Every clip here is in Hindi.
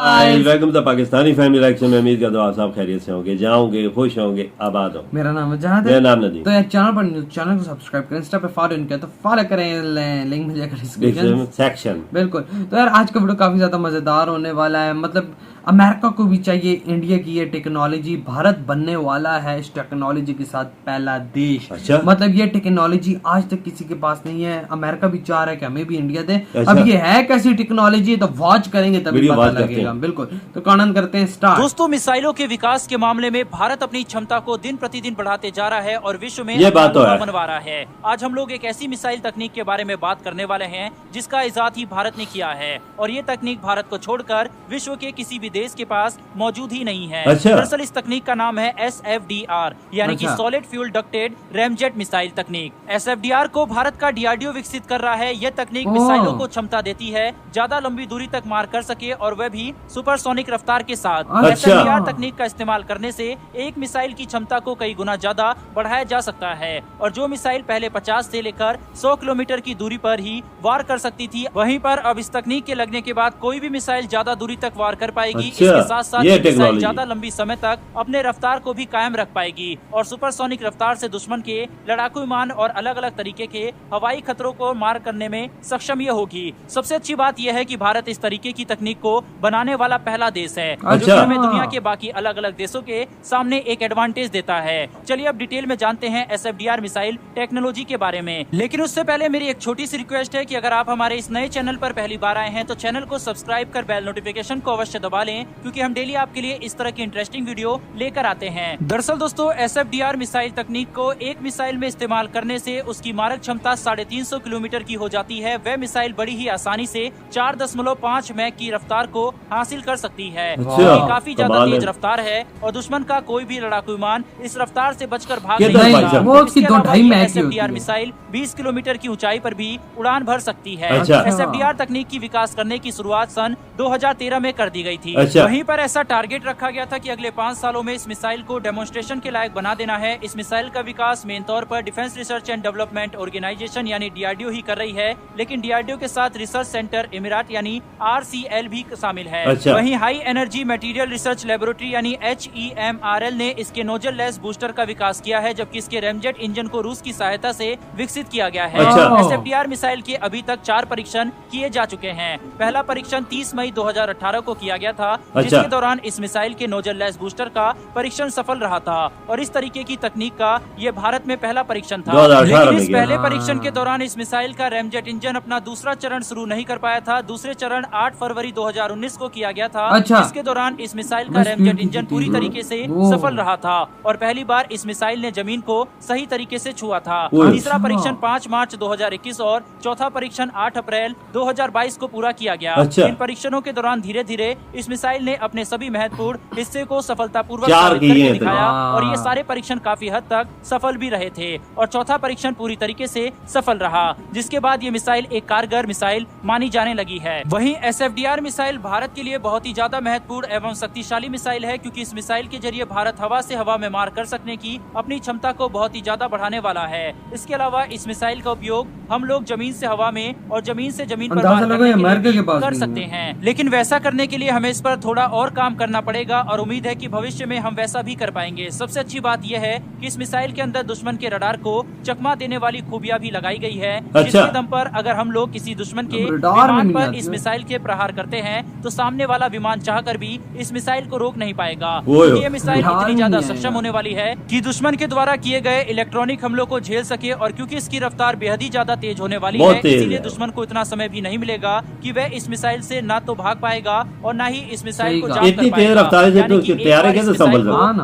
Welcome to Pakistani family reaction में। उम्मीद करता हूँ आप सब खैरियत से होंगे, जाओगे, खुश होंगे, आबाद हो। मेरा नाम है जहाद, मेरा नाम नदीम। तो यार चैनल को सब्सक्राइब करें, इंस्टा पे फॉलो नहीं किया तो फॉलो करें, लिंक मिल जाएगा डिस्क्रिप्शन सेक्शन। बिल्कुल। तो यार आज का वीडियो काफी ज्यादा मजेदार होने वाला है। मतलब अमेरिका को भी चाहिए इंडिया की ये टेक्नोलॉजी, भारत बनने वाला है इस टेक्नोलॉजी के साथ पहला देश। अच्छा। मतलब ये टेक्नोलॉजी आज तक किसी के पास नहीं है। अमेरिका भी चाह रहा है कि हमें भी इंडिया दे। अच्छा। अब ये है कैसी टेक्नोलॉजी, तो वॉच करेंगे तभी पता लगेगा। बिल्कुल, तो कॉर्नर करते हैं स्टार्ट। दोस्तों, मिसाइलों के विकास के मामले में भारत अपनी क्षमता को दिन प्रतिदिन बढ़ाते जा रहा है और विश्व में ये बात तो है बनवा रहा है। आज हम लोग एक ऐसी मिसाइल तकनीक के बारे में बात करने वाले हैं जिसका इजाद ही भारत ने किया है और ये तकनीक भारत को छोड़कर विश्व के किसी भी देश के पास मौजूद ही नहीं है। अच्छा। दरअसल इस तकनीक का नाम है SFDR यानी कि solid fuel ducted ramjet missile तकनीक। SFDR को भारत का DRDO विकसित कर रहा है। यह तकनीक मिसाइलों को क्षमता देती है ज्यादा लंबी दूरी तक मार कर सके और वह भी सुपरसोनिक रफ्तार के साथ। अच्छा। SFDR तकनीक का इस्तेमाल करने से एक मिसाइल की क्षमता को कई गुना ज्यादा बढ़ाया जा सकता है और जो मिसाइल पहले 50 से लेकर 100 किलोमीटर की दूरी पर ही वार कर सकती थी, वहीं पर अब इस तकनीक के लगने के बाद कोई भी मिसाइल ज्यादा दूरी तक वार कर पाएगी। अच्छा। इसके साथ साथ ये मिसाइल ज्यादा लंबी समय तक अपने रफ्तार को भी कायम रख पाएगी और सुपरसोनिक रफ्तार से दुश्मन के लड़ाकू विमान और अलग अलग तरीके के हवाई खतरों को मार करने में सक्षम ये होगी। सबसे अच्छी बात यह है कि भारत इस तरीके की तकनीक को बनाने वाला पहला देश है जो कि हमें दुनिया के बाकी अलग अलग देशों के सामने एक एडवांटेज देता है। चलिए अब डिटेल में जानते हैं SFDR मिसाइल टेक्नोलॉजी के बारे में। लेकिन उससे पहले मेरी एक छोटी सी रिक्वेस्ट है कि अगर आप हमारे इस नए चैनल पर पहली बार आए हैं तो चैनल को सब्सक्राइब कर बेल नोटिफिकेशन को अवश्य दबा लें, क्योंकि हम डेली आपके लिए इस तरह की इंटरेस्टिंग वीडियो लेकर आते हैं। दरअसल दोस्तों, SFDR मिसाइल तकनीक को एक मिसाइल में इस्तेमाल करने से उसकी मारक क्षमता 350 किलोमीटर की हो जाती है। वह मिसाइल बड़ी ही आसानी से 4.5 मैक की रफ्तार को हासिल कर सकती है। ये काफी ज्यादा तेज रफ्तार है और दुश्मन का कोई भी लड़ाकू विमान इस रफ्तार से बचकर भाग नहीं सकता। SFDR मिसाइल 20 किलोमीटर की ऊंचाई पर भी उड़ान भर सकती है। अच्छा। SFDR तकनीक की विकास करने की शुरुआत सन 2013 में कर दी गई थी। अच्छा। वहीं पर ऐसा टारगेट रखा गया था कि अगले 5 सालों में इस मिसाइल को डेमोन्स्ट्रेशन के लायक बना देना है। इस मिसाइल का विकास मेन तौर पर defence research and development organisation यानी DRDO ही कर रही है, लेकिन DRDO के साथ रिसर्च सेंटर इमिरात यानी RCL भी शामिल है। अच्छा। वहीं high energy material research laboratory यानी HEMRL ने इसके नोजल लेस बूस्टर का विकास किया है, जबकि इसके रैमजेट इंजन को रूस की सहायता से विकसित किया गया है। अच्छा। SFDR मिसाइल के अभी तक 4 परीक्षण किए जा चुके हैं। पहला परीक्षण 30 मई 2018 को किया गया था, जिसके दौरान इस मिसाइल के नोजल लेस बूस्टर का परीक्षण सफल रहा था और इस तरीके की तकनीक का ये भारत में पहला परीक्षण था। लेकिन इस पहले परीक्षण के दौरान इस मिसाइल का रैमजेट इंजन अपना दूसरा चरण शुरू नहीं कर पाया था। दूसरे चरण 8 फरवरी 2019 को किया गया था, जिसके दौरान इस मिसाइल का रैमजेट इंजन पूरी तरीके से सफल रहा था और पहली बार इस मिसाइल ने जमीन को सही तरीके से छुआ था। तीसरा परीक्षण 5 मार्च 2021 और चौथा परीक्षण 8 अप्रैल 2022 को पूरा किया गया। अच्छा। इन परीक्षणों के दौरान धीरे धीरे इस मिसाइल ने अपने सभी महत्वपूर्ण हिस्से को सफलतापूर्वक दिखाया और ये सारे परीक्षण काफी हद तक सफल भी रहे थे और चौथा परीक्षण पूरी तरीके से सफल रहा, जिसके बाद ये मिसाइल एक कारगर मिसाइल मानी जाने लगी है। वहीं SFDR मिसाइल भारत के लिए बहुत ही ज्यादा महत्वपूर्ण एवं शक्तिशाली मिसाइल है, क्योंकि इस मिसाइल के जरिए भारत हवा से हवा में मार कर सकने की अपनी क्षमता को बहुत ही ज्यादा बढ़ाने वाला है। इसके अलावा इस मिसाइल का उपयोग हम लोग जमीन से हवा में और जमीन से जमीन पर मार करने के लिए कर सकते हैं, लेकिन वैसा करने के लिए हमें इस पर थोड़ा और काम करना पड़ेगा और उम्मीद है कि भविष्य में हम वैसा भी कर पाएंगे। सबसे अच्छी बात यह है कि इस मिसाइल के अंदर दुश्मन के रडार को चकमा देने वाली खूबियां भी लगाई गई है। अच्छा। जिसके दम पर अगर हम लोग किसी दुश्मन के विमान पर इस मिसाइल के प्रहार करते हैं तो सामने वाला विमान चाहकर भी इस मिसाइल को रोक नहीं पाएगा। ये मिसाइल इतनी ज्यादा सक्षम होने वाली है कि दुश्मन के द्वारा किए गए इलेक्ट्रॉनिक हमलों को झेल सके और क्योंकि इसकी रफ्तार बेहद ही ज्यादा तेज होने वाली है, इसीलिए दुश्मन को इतना समय भी नहीं मिलेगा कि वह इस मिसाइल से ना तो भाग पाएगा और ना ही इस मिसाइल को जाम कर पाएगा।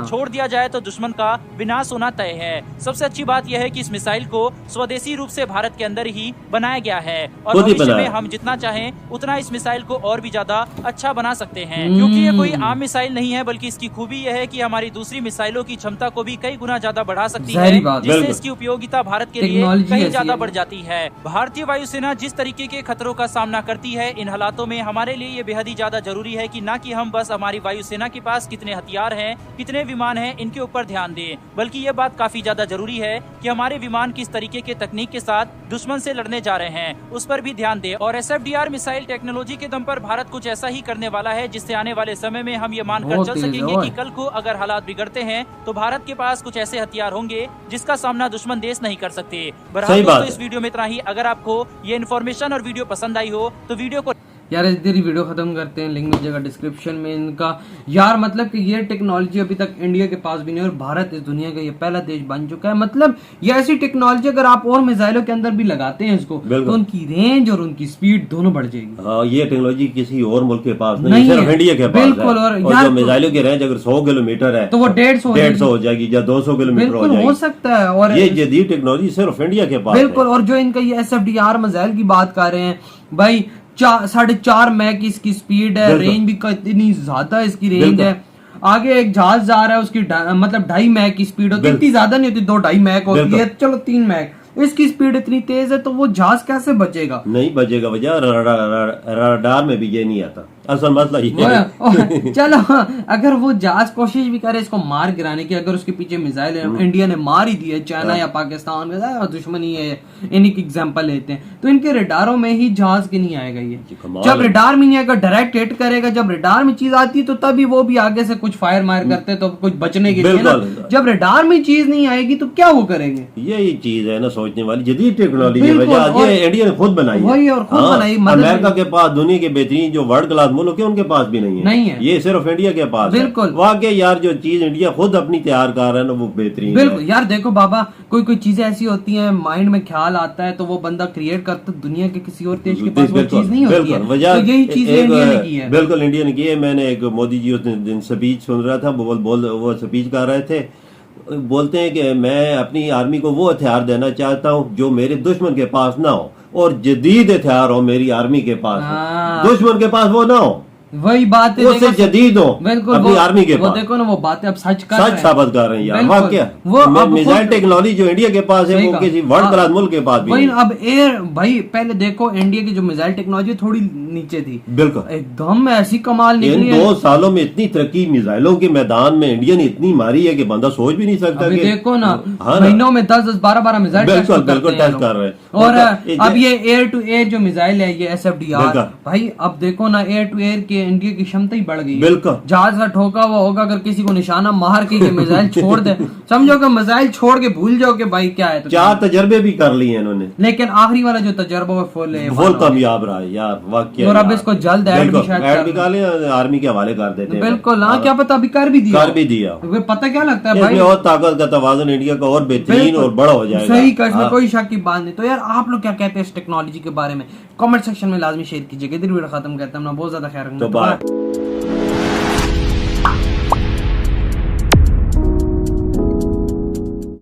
छोड़ दिया जाए तो दुश्मन का विनाश होना तय है। सबसे अच्छी बात यह है कि इस मिसाइल को स्वदेशी रूप से भारत के अंदर ही बनाया गया है और भविष्य में हम जितना चाहें उतना इस मिसाइल को और भी ज्यादा अच्छा बना सकते हैं, क्योंकि ये कोई आम मिसाइल नहीं है, बल्कि इसकी खूबी यह है कि हमारी दूसरी मिसाइलों की क्षमता को भी कई गुना ज्यादा बढ़ा सकती है, जिससे इसकी उपयोगिता भारत के लिए कहीं ज्यादा बढ़ जाती है। भारतीय वायुसेना जिस तरीके के खतरों का सामना करती है, इन हालातों में हमारे लिए ये बेहद ही ज्यादा जरूरी है कि ना कि हम बस हमारी वायुसेना के पास कितने हथियार हैं, कितने विमान हैं, इनके ऊपर ध्यान दें, बल्कि ये बात काफी ज्यादा जरूरी है कि हमारे विमान किस तरीके के तकनीक के साथ दुश्मन से लड़ने जा रहे हैं, उस पर भी ध्यान दें। और SFDR मिसाइल टेक्नोलॉजी के दम पर भारत कुछ ऐसा ही करने वाला है जिससे आने वाले समय में हम ये मानकर चल सकेंगे कि कल को अगर हालात बिगड़ते हैं तो भारत के पास कुछ ऐसे हथियार होंगे जिसका सामना दुश्मन देश नहीं कर सकते। बहरहाल दोस्तों, इस वीडियो में इतना ही। अगर आपको ये इन्फॉर्मेशन और वीडियो पसंद आई हो तो वीडियो को यार इस देरी वीडियो खत्म करते हैं, लिंक मिल जाएगा डिस्क्रिप्शन में इनका। यार मतलब कि ये टेक्नोलॉजी अभी तक इंडिया के पास भी नहीं, और भारत इस दुनिया का ये पहला देश बन चुका है। मतलब ये ऐसी टेक्नोलॉजी अगर आप और मिसाइलों के अंदर भी लगाते हैं इसको, तो उनकी रेंज और उनकी स्पीड दोनों बढ़ जाएगी। हाँ, ये टेक्नोलॉजी किसी और मुल्क के पास नहीं, सिर्फ इंडिया के पास बिल्कुल। और जो मिसाइलों की रेंज अगर 100 किलोमीटर है तो वो 150 हो जाएगी या 200 किलोमीटर हो जाएगी, हो सकता है। और ये जदीद टेक्नोलॉजी सिर्फ इंडिया के पास बिल्कुल। और जो इनका ये SFDR मिसाइल की बात कर रहे हैं भाई, 4.5 मैक इसकी स्पीड है, रेंज भी इतनी ज्यादा इसकी रेंज है। आगे एक जहाज जा रहा है उसकी मतलब 2.5 मैक की स्पीड होती है, इतनी ज्यादा नहीं होती, 2-2.5 मैक होती है, चलो 3 मैक। इसकी स्पीड इतनी तेज है तो वो जहाज कैसे बचेगा? नहीं बचेगा भैया, रडार में भी ये नहीं आता। असल मसला ये है। चलो अगर वो जहाज कोशिश भी करे इसको मार गिराने की, अगर उसके पीछे मिसाइल है, इंडिया ने मार ही दी है, चाइना या पाकिस्तान का दुश्मनी है, इन्हीं की एग्जांपल लेते हैं, तो इनके रडारों में ही जहाज के नहीं आएगा ये। जब रडार में नहीं आएगा डायरेक्ट हिट करेगा, जब रडार में चीज आती है तो तभी वो भी आगे से कुछ फायर मार करते हैं तो कुछ बचने के लिए ना। जब रडार में चीज नहीं आएगी तो क्या वो करेंगे? यही चीज है ना सोचने वाली, जदीद टेक्नोलॉजी ये इंडिया ने खुद बनाई है, और खुद बनाई। अमेरिका के पास दुनिया के बेहतरीन जो वर्ल्ड क्लास मुल्क है उनके पास भी नहीं है, ये सिर्फ इंडिया के पास है। बिल्कुल। वाकई यार जो चीज इंडिया खुद अपनी तैयार कर रहा है ना वो बेहतरीन। बिल्कुल यार देखो बाबा, कोई चीजें ऐसी होती हैं, माइंड में ख्याल आता है तो वो बंदा क्रिएट करता है, दुनिया के किसी और देश के पास वो चीज नहीं होती है, तो यही चीज इंडिया ने की है। बिल्कुल इंडिया ने की है। मैंने एक मोदी जी उस दिन स्पीच सुन रहा था, वो स्पीच कर रहे थे, बोलते हैं कि मैं अपनी आर्मी को वो हथियार देना चाहता हूँ जो मेरे दुश्मन के पास ना हो, और जदीद हथियार हो मेरी आर्मी के पास, दुश्मन के पास वो ना हो, वही बात है, उससे जदीद हो अपनी आर्मी के पास। देखो ना वो बातें अब सच साबित कर रहे हैं यार। वाकई वो मिसाइल टेक्नोलॉजी जो इंडिया के पास है वो किसी वर्ल्ड क्लास मुल्क के पास भी नहीं। अब एयर भाई, पहले देखो इंडिया की जो मिसाइल टेक्नोलॉजी थोड़ी नीचे थी, बिल्कुल एकदम ऐसी कमाल निकली है। 2 सालों में इतनी तरक्की मिसाइलों के मैदान में इंडिया ने इतनी मारी है कि बंदा सोच भी नहीं सकता। देखो ना महीनों में 10-10, 12-12 मिसाइल टेस्ट कर रहे हैं। और अब ये एयर टू एयर जो मिसाइल है ये SFDR भाई, अब देखो ना एयर टू एयर के इंडिया की क्षमता ही बढ़ गई। बिल्कुल जहाज का ठोका हुआ होगा, अगर किसी को निशाना मार के ये मिसाइल छोड़ दे, समझो कि मिसाइल छोड़ के भूल जाओ कि भाई क्या है। तो 4 तजर्बे भी कर लिए इन्होंने, लेकिन आखिरी वाला जो तजर्बा वो फुल कामयाब रहा है यार वाकई। और अब इसको जल्द ऐड निकाले आर्मी के हवाले कर देते हैं। बिल्कुल हाँ, क्या पता अभी कर भी दिया। पता क्या लगता है भाई, और ताकत का तवाज़ुन इंडिया का और बेहतरीन और बड़ा हो जाएगा। सही का, इसमें कोई शक की बात नहीं। तो यार आप लोग क्या कहते हैं इस टेक्नोलॉजी के बारे में, कमेंट सेक्शन में लाजमी शेयर कीजिएगा। इधर वीडियो खत्म करते हैं, बहुत ज्यादा ख्याल रखना।